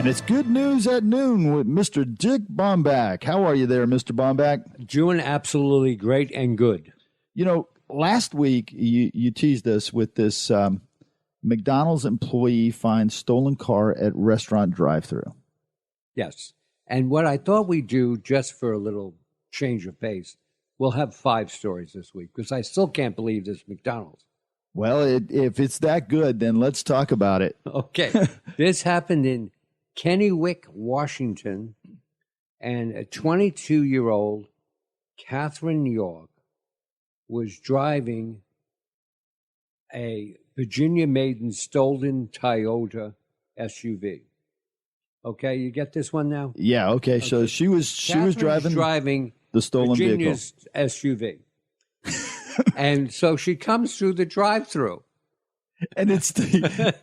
And it's Good News at Noon with Mr. Dick Baumbach. How are you there, Mr. Baumbach? Doing absolutely great and good. You know, last week you teased us with this McDonald's employee finds stolen car at restaurant drive-thru. Yes. And what I thought we'd do, just for a little change of pace, we'll have 5 stories this week, because I still can't believe this McDonald's. Well, if it's that good, then let's talk about it. Okay. This happened in Kennewick, Washington, and a 22-year-old Catherine York was driving a Virginia-made stolen Toyota SUV. Okay, you get this one now? Yeah, okay. So she was driving the stolen Virginia's vehicle. SUV. And so she comes through the drive-thru. And it's the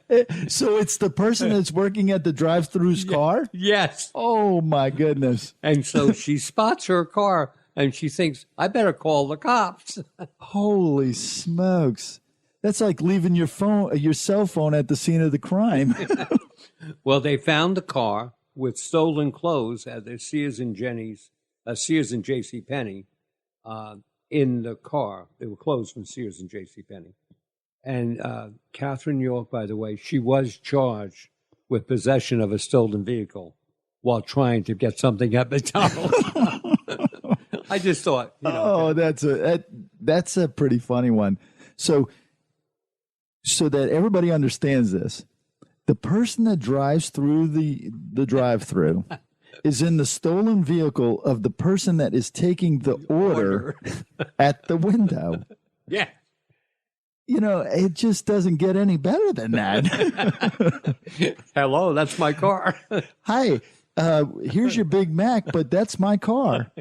person that's working at the drive-thru's car? Yes. Oh, my goodness. And so she spots her car, and she thinks, I better call the cops. Holy smokes. That's like leaving your cell phone at the scene of the crime. Well, they found the car with stolen clothes at the Sears and J.C. Penney in the car. They were clothes from Sears and J.C. Penney. And Catherine York, by the way, she was charged with possession of a stolen vehicle while trying to get something at McDonald's. I just thought, that's a pretty funny one. So that everybody understands this, the person that drives through the drive-through is in the stolen vehicle of the person that is taking the order at the window. Yeah. You know, it just doesn't get any better than that. Hello, that's my car. Hi, here's your Big Mac, but that's my car.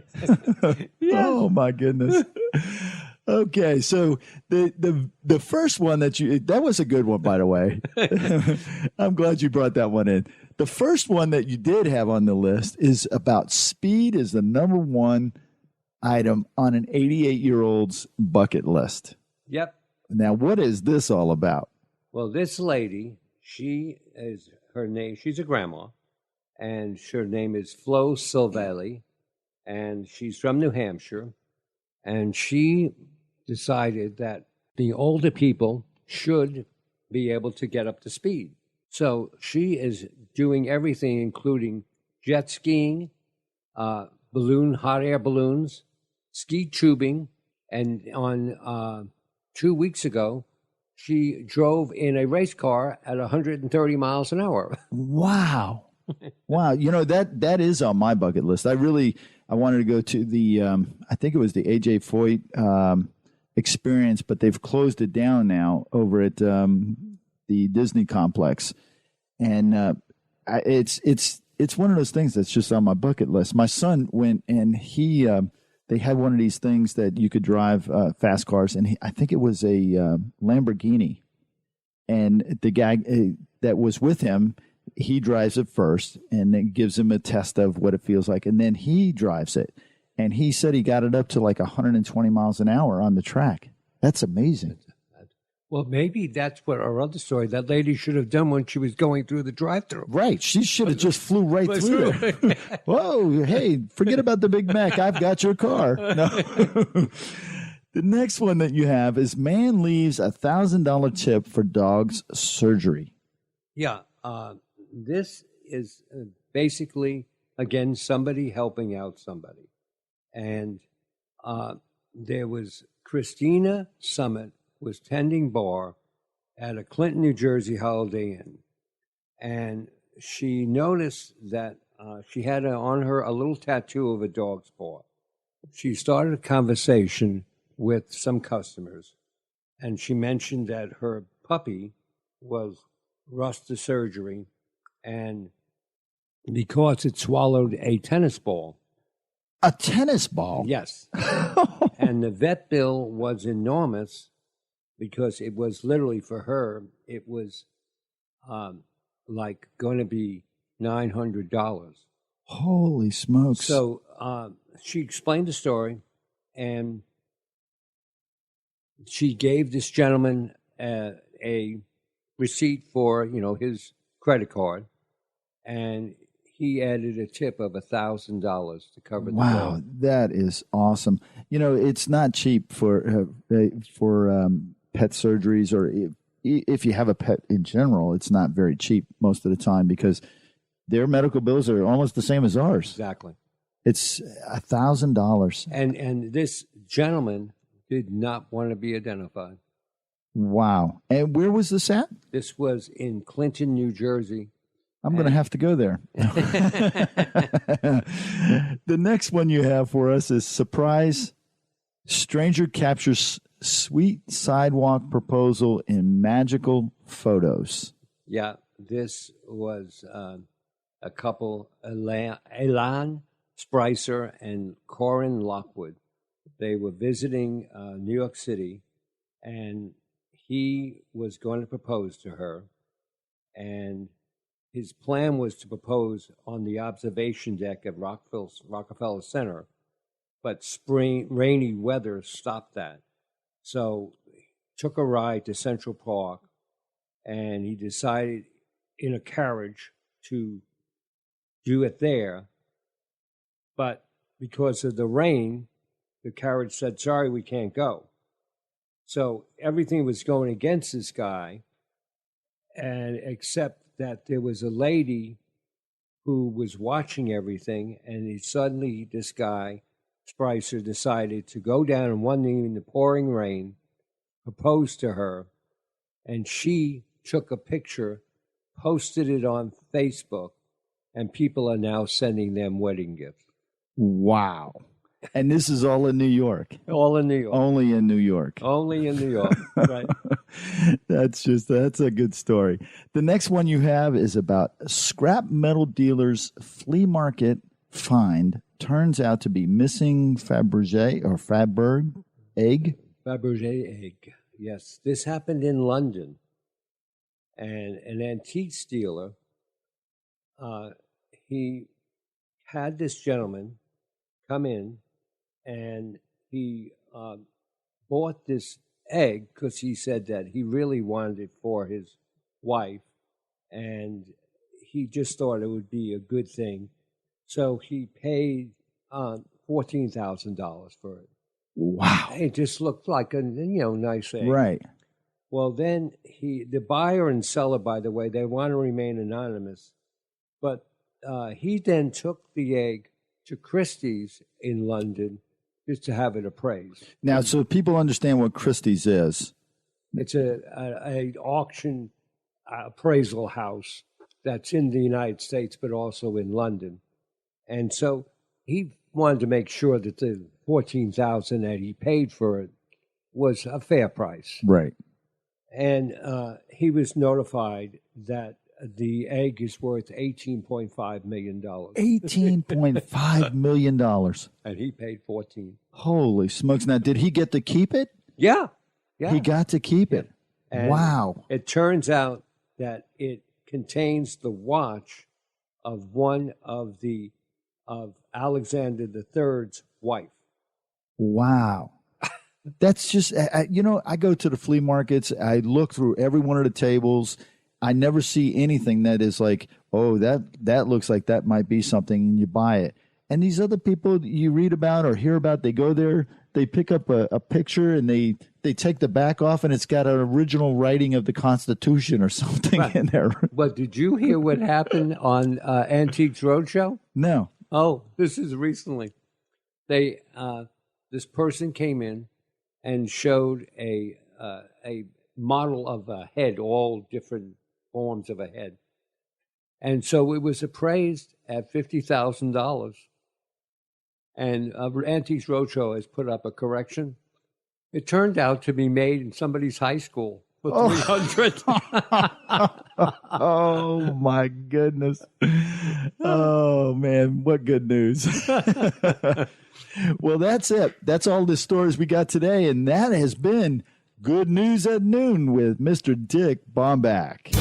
Yeah. Oh, my goodness. Okay, so the first one that was a good one, by the way. I'm glad you brought that one in. The first one that you did have on the list is about speed is the number one item on an 88-year-old's bucket list. Yep. Now, what is this all about? Well, this lady, she's a grandma, and her name is Flo Silvelli, and she's from New Hampshire, and she decided that the older people should be able to get up to speed. So she is doing everything, including jet skiing, hot air balloons, ski tubing, and on 2 weeks ago, she drove in a race car at 130 miles an hour. Wow. Wow. You know, that is on my bucket list. I wanted to go to the, I think it was the A.J. Foyt experience, but they've closed it down now over at the Disney complex. And it's one of those things that's just on my bucket list. My son went and they had one of these things that you could drive fast cars, and I think it was a Lamborghini. And the guy that was with him, he drives it first, and then gives him a test of what it feels like, and then he drives it. And he said he got it up to like 120 miles an hour on the track. That's amazing. Well, maybe that's what our other story, that lady should have done when she was going through the drive-thru. Right. She should have just flew right through there. Whoa, hey, forget about the Big Mac. I've got your car. No. The next one that you have is man leaves $1,000 tip for dog's surgery. Yeah. This is basically, again, somebody helping out somebody. And there was Christina Summit was tending bar at a Clinton, New Jersey Holiday Inn. And she noticed that she had on her a little tattoo of a dog's paw. She started a conversation with some customers, and she mentioned that her puppy was rushed to surgery, and because it swallowed a tennis ball. A tennis ball? Yes. And the vet bill was enormous, because it was literally, for her, it was like going to be $900. Holy smokes. So she explained the story, and she gave this gentleman a receipt for, his credit card, and he added a tip of $1,000 to cover the Wow, bill. that is awesome. You know, it's not cheap for pet surgeries, or if you have a pet in general, it's not very cheap most of the time because their medical bills are almost the same as ours. Exactly. It's $1,000. And this gentleman did not want to be identified. Wow. And where was this at? This was in Clinton, New Jersey. I'm going to have to go there. The next one you have for us is surprise. Stranger captures sweet sidewalk proposal in magical photos. Yeah, this was a couple, Elan Spicer and Corin Lockwood. They were visiting New York City, and he was going to propose to her. And his plan was to propose on the observation deck at Rockefeller Center, but rainy weather stopped that. So he took a ride to Central Park, and he decided in a carriage to do it there. But because of the rain, the carriage said, sorry, we can't go. So everything was going against this guy, and except that there was a lady who was watching everything, and suddenly this guy, Spicer, decided to go down in one evening in the pouring rain, propose to her, and she took a picture, posted it on Facebook, and people are now sending them wedding gifts. Wow. And this is all in New York. All in New York. Only in New York. Only in New York, right. That's a good story. The next one you have is about scrap metal dealer's flea market find turns out to be missing Fabergé egg. Fabergé egg. Yes, this happened in London, and an antique dealer. He had this gentleman come in, and he bought this egg because he said that he really wanted it for his wife, and he just thought it would be a good thing. So he paid $14,000 for it. Wow! It just looked like a nice egg, right? Well, then the buyer and seller, by the way, they want to remain anonymous, but he then took the egg to Christie's in London just to have it appraised. Now, so people understand what Christie's is. It's a auction appraisal house that's in the United States, but also in London. And so he wanted to make sure that the $14,000 that he paid for it was a fair price. Right. And he was notified that the egg is worth $18.5 million. $18.5 million. And he paid $14. Holy smokes. Now, did he get to keep it? Yeah. He got to keep it. And wow. It turns out that it contains the watch of one of Alexander III's wife. Wow. That's just, I go to the flea markets. I look through every one of the tables. I never see anything that is like, oh, that looks like that might be something, and you buy it. And these other people you read about or hear about, they go there, they pick up a picture, and they take the back off, and it's got an original writing of the Constitution or something in there. But did you hear what happened on Antiques Roadshow? No. Oh, this is recently. This person came in and showed a model of a head, all different forms of a head. And so it was appraised at $50,000. And Antiques Roadshow has put up a correction. It turned out to be made in somebody's high school for $300. Oh, my goodness. Oh, man, what good news. Well, that's it. That's all the stories we got today, and that has been Good News at Noon with Mr. Dick Baumbach.